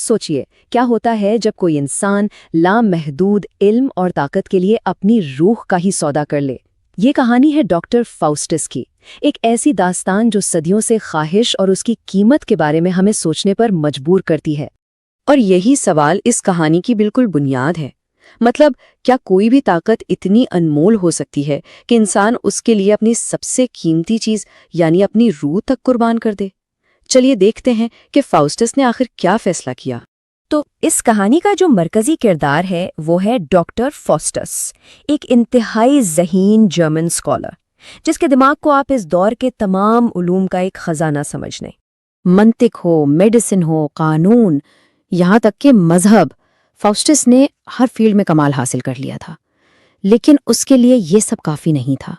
سوچئے کیا ہوتا ہے جب کوئی انسان لامحدود علم اور طاقت کے لیے اپنی روح کا ہی سودا کر لے۔ یہ کہانی ہے ڈاکٹر فاؤسٹس کی، ایک ایسی داستان جو صدیوں سے خواہش اور اس کی قیمت کے بارے میں ہمیں سوچنے پر مجبور کرتی ہے۔ اور یہی سوال اس کہانی کی بالکل بنیاد ہے۔ مطلب کیا کوئی بھی طاقت اتنی انمول ہو سکتی ہے کہ انسان اس کے لیے اپنی سب سے قیمتی چیز یعنی اپنی روح تک قربان کر دے؟ چلیے دیکھتے ہیں کہ فاؤسٹس نے آخر کیا فیصلہ کیا۔ تو اس کہانی کا جو مرکزی کردار ہے وہ ہے ڈاکٹر فاؤسٹس، ایک انتہائی ذہین جرمن اسکالر جس کے دماغ کو آپ اس دور کے تمام علوم کا ایک خزانہ سمجھ لیں۔ منطق ہو، میڈیسن ہو، قانون، یہاں تک کہ مذہب، فاؤسٹس نے ہر فیلڈ میں کمال حاصل کر لیا تھا۔ لیکن اس کے لیے یہ سب کافی نہیں تھا۔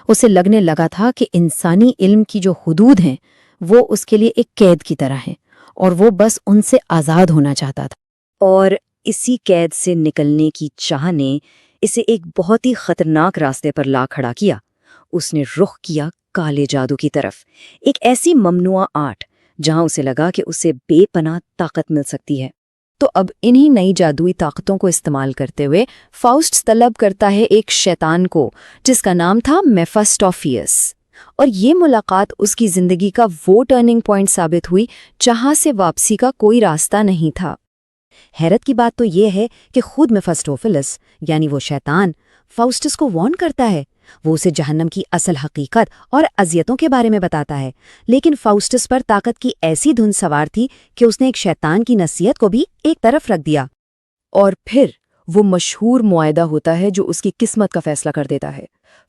اسے لگنے لگا تھا کہ انسانی علم کی جو حدود ہیں وہ اس کے لیے ایک قید کی طرح ہیں، اور وہ بس ان سے آزاد ہونا چاہتا تھا۔ اور اسی قید سے نکلنے کی چاہ نے اسے ایک بہت ہی خطرناک راستے پر لا کھڑا کیا۔ اس نے رخ کیا کالے جادو کی طرف، ایک ایسی ممنوعہ آرٹ جہاں اسے لگا کہ اسے بے پناہ طاقت مل سکتی ہے۔ تو اب انہی نئی جادوئی طاقتوں کو استعمال کرتے ہوئے فاؤسٹس طلب کرتا ہے ایک شیطان کو جس کا نام تھا میفسٹوفیلس، اور یہ ملاقات اس کی زندگی کا وہ ٹرننگ پوائنٹ ثابت ہوئی جہاں سے واپسی کا کوئی راستہ نہیں تھا۔ حیرت کی بات تو یہ ہے کہ خود میفسٹوفیلس یعنی وہ شیطان فاؤسٹس کو وارن کرتا ہے، وہ اسے جہنم کی اصل حقیقت اور اذیتوں کے بارے میں بتاتا ہے، لیکن فاؤسٹس پر طاقت کی ایسی دھن سوار تھی کہ اس نے ایک شیطان کی نصیحت کو بھی ایک طرف رکھ دیا۔ اور پھر وہ مشہور معاہدہ ہوتا ہے جو اس کی قسمت کا فیصلہ کر دیتا ہے۔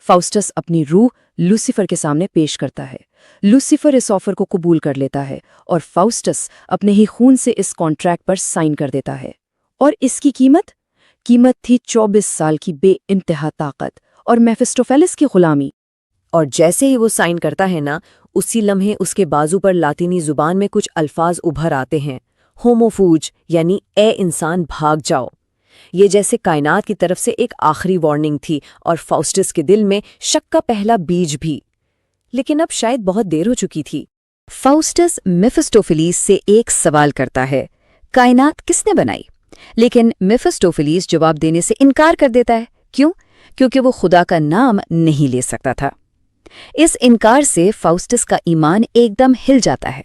فاؤسٹس اپنی روح لوسیفر کے سامنے پیش کرتا ہے۔ لوسیفر اس آفر کو قبول کر لیتا ہے اور فاؤسٹس اپنے ہی خون سے اس کانٹریکٹ پر سائن کر دیتا ہے۔ اور اس کی قیمت تھی 24 سال کی بے انتہا طاقت اور میفسٹوفیلس کی غلامی۔ اور جیسے ہی وہ سائن کرتا ہے نا، اسی لمحے اس کے بازو پر لاطینی زبان میں کچھ الفاظ ابھر آتے ہیں، ہوموفوج یعنی اے انسان بھاگ جاؤ۔ یہ جیسے کائنات کی طرف سے ایک آخری وارننگ تھی، اور فاؤسٹس کے دل میں شک کا پہلا بیج بھی۔ لیکن اب شاید بہت دیر ہو چکی تھی۔ فاؤسٹس میفسٹوفیلس سے ایک سوال کرتا ہے، کائنات کس نے بنائی؟ لیکن میفسٹوفیلس جواب دینے سے انکار کر دیتا ہے۔ کیوں؟ کیونکہ وہ خدا کا نام نہیں لے سکتا تھا۔ اس انکار سے فاؤسٹس کا ایمان ایک دم ہل جاتا ہے،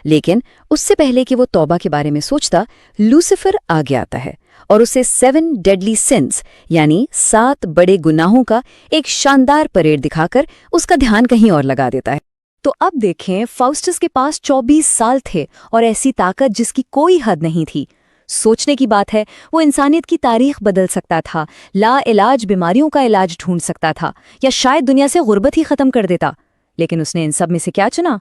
لیکن اس سے پہلے کہ وہ توبہ کے بارے میں سوچتا، لوسیفر آگے آتا ہے اور اسے 7 ڈیڈلی سنس یعنی 7 بڑے گناہوں کا ایک شاندار پریڈ دکھا کر اس کا دھیان کہیں اور لگا دیتا ہے۔ تو اب دیکھیں، فاؤسٹس کے پاس 24 سال تھے اور ایسی طاقت جس کی کوئی حد نہیں تھی۔ سوچنے کی بات ہے، وہ انسانیت کی تاریخ بدل سکتا تھا، لا علاج بیماریوں کا علاج ڈھونڈ سکتا تھا، یا شاید دنیا سے غربت ہی ختم کر دیتا۔ لیکن اس نے ان سب میں سے کیا چنا؟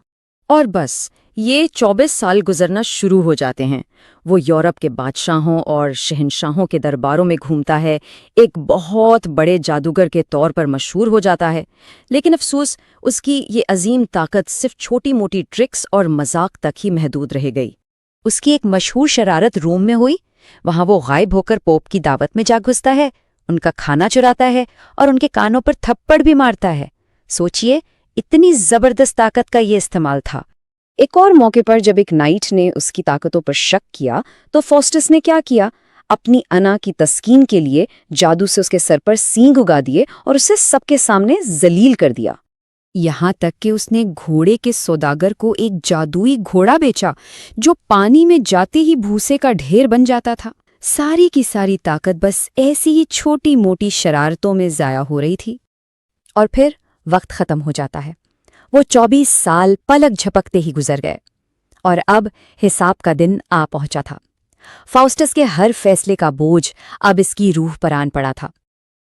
اور بس یہ 24 سال گزرنا شروع ہو جاتے ہیں۔ وہ یورپ کے بادشاہوں اور شہنشاہوں کے درباروں میں گھومتا ہے، ایک بہت بڑے جادوگر کے طور پر مشہور ہو جاتا ہے۔ لیکن افسوس، اس کی یہ عظیم طاقت صرف چھوٹی موٹی ٹرکس اور مذاق تک ہی محدود رہ گئی۔ اس کی ایک مشہور شرارت روم میں ہوئی۔ وہاں وہ غائب ہو کر پوپ کی دعوت میں جا گھستا ہے، ان کا کھانا چراتا ہے اور ان کے کانوں پر تھپڑ بھی مارتا ہے۔ سوچئے، اتنی زبردست طاقت کا یہ استعمال تھا۔ ایک اور موقع پر جب ایک نائٹ نے اس کی طاقتوں پر شک کیا تو فاؤسٹس نے کیا کیا؟ اپنی انا کی تسکین کے لیے جادو سے اس کے سر پر سینگ اگا دیے اور اسے سب کے سامنے ذلیل کر دیا۔ یہاں تک کہ اس نے گھوڑے کے سوداگر کو ایک جادوئی گھوڑا بیچا جو پانی میں جاتے ہی بھوسے کا ڈھیر بن جاتا تھا۔ ساری کی ساری طاقت بس ایسی ہی چھوٹی موٹی شرارتوں میں ضائع ہو رہی تھی۔ اور پھر وقت ختم ہو جاتا ہے۔ وہ 24 سال پلک جھپکتے ہی گزر گئے، اور اب حساب کا دن آ پہنچا تھا۔ فاؤسٹس کے ہر فیصلے کا بوجھ اب اس کی روح پر آن پڑا تھا۔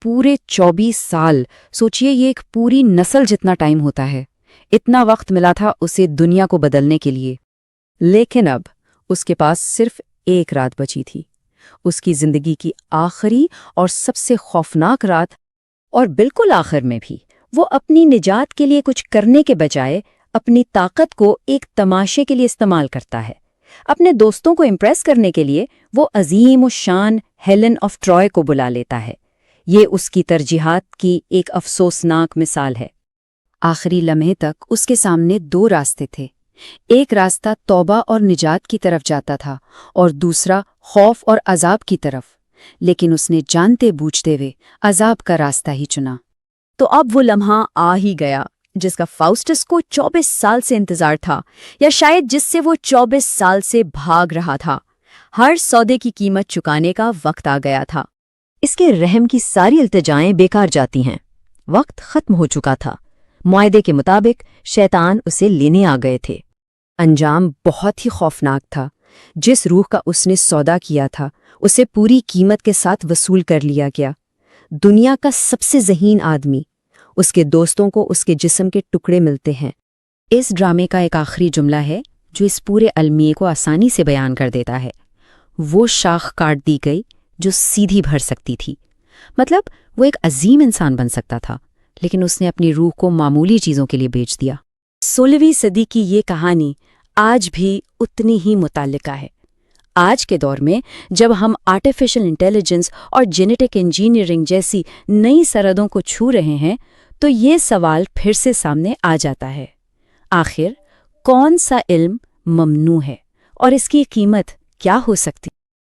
پورے 24 سال، سوچئے یہ ایک پوری نسل جتنا ٹائم ہوتا ہے۔ اتنا وقت ملا تھا اسے دنیا کو بدلنے کے لیے۔ لیکن اب اس کے پاس صرف ایک رات بچی تھی، اس کی زندگی کی آخری اور سب سے خوفناک رات۔ اور بالکل آخر میں بھی وہ اپنی نجات کے لیے کچھ کرنے کے بجائے اپنی طاقت کو ایک تماشے کے لیے استعمال کرتا ہے۔ اپنے دوستوں کو امپریس کرنے کے لیے وہ عظیم الشان ہیلن آف ٹرائے کو بلا لیتا ہے۔ یہ اس کی ترجیحات کی ایک افسوسناک مثال ہے۔ آخری لمحے تک اس کے سامنے 2 راستے تھے، ایک راستہ توبہ اور نجات کی طرف جاتا تھا اور دوسرا خوف اور عذاب کی طرف، لیکن اس نے جانتے بوجھتے ہوئے عذاب کا راستہ ہی چنا۔ تو اب وہ لمحہ آ ہی گیا جس کا فاؤسٹس کو 24 سال سے انتظار تھا، یا شاید جس سے وہ 24 سال سے بھاگ رہا تھا۔ ہر سودے کی قیمت چکانے کا وقت آ گیا تھا۔ اس کے رحم کی ساری التجائیں بیکار جاتی ہیں۔ وقت ختم ہو چکا تھا۔ معاہدے کے مطابق شیطان اسے لینے آ گئے تھے۔ انجام بہت ہی خوفناک تھا۔ جس روح کا اس نے سودا کیا تھا اسے پوری قیمت کے ساتھ وصول کر لیا گیا۔ دنیا کا سب سے ذہین آدمی، اس کے دوستوں کو اس کے جسم کے ٹکڑے ملتے ہیں۔ اس ڈرامے کا ایک آخری جملہ ہے جو اس پورے المیے کو آسانی سے بیان کر دیتا ہے۔ وہ شاخ کاٹ دی گئی جو سیدھی بھر سکتی تھی۔ مطلب وہ ایک عظیم انسان بن سکتا تھا، لیکن اس نے اپنی روح کو معمولی چیزوں کے لیے بیچ دیا۔ 16ویں صدی کی یہ کہانی آج بھی اتنی ہی متعلقہ ہے۔ آج کے دور میں جب ہم آرٹیفیشل انٹیلیجنس اور جینیٹک انجینئرنگ جیسی نئی سرحدوں کو چھو رہے ہیں، تو یہ سوال پھر سے سامنے آ جاتا ہے، آخر کون سا علم ممنوع ہے اور اس کی قیمت کیا ہو سکتی؟